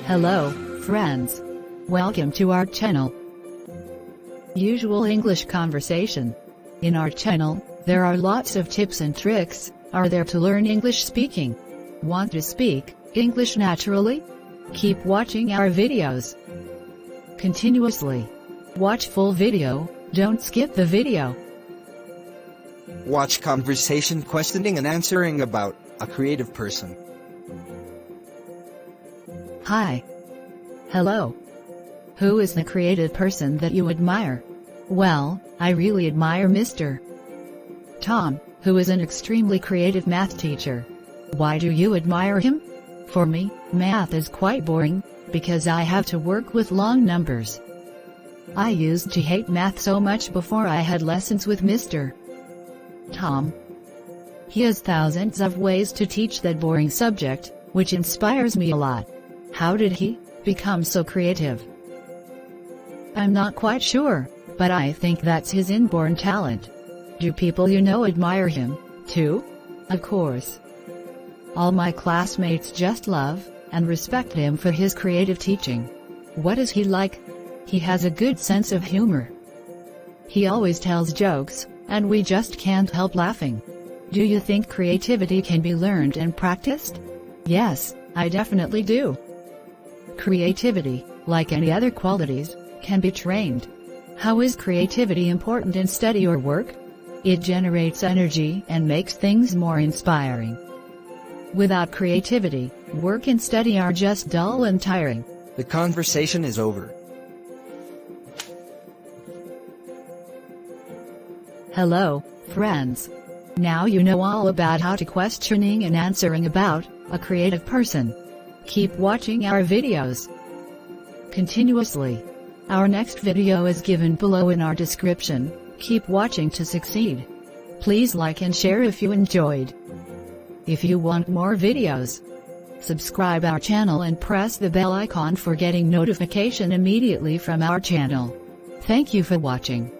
Hello, friends. Welcome to our channel. Usual English conversation. In our channel, there are lots of tips and tricks, are there to learn English speaking. Want to speak English naturally? Keep watching our videos continuously. Watch full video, don't skip the video. Watch conversation questioning and answering about a creative person. Hi. Hello. Who is the creative person that you admire? Well, I really admire Mr. Tom, who is an extremely creative math teacher. Why do you admire him? For me, math is quite boring, because I have to work with long numbers. I used to hate math so much before I had lessons with Mr. Tom. He has thousands of ways to teach that boring subject, which inspires me a lot. How did he become so creative? I'm not quite sure, but I think that's his inborn talent. Do people you know admire him, too? Of course. All my classmates just love and respect him for his creative teaching. What is he like? He has a good sense of humor. He always tells jokes, and we just can't help laughing. Do you think creativity can be learned and practiced? Yes, I definitely do. Creativity, like any other qualities, can be trained. How is creativity important in study or work? It generates energy and makes things more inspiring. Without creativity, work and study are just dull and tiring. The conversation is over. Hello, friends. Now you know all about how to questioning and answering about a creative person. Keep watching our videos continuously. Our next video is given below in our description. Keep watching to succeed. Please like and share if you enjoyed. If you want more videos, subscribe our channel and press the bell icon for getting notification immediately from our channel. Thank you for watching.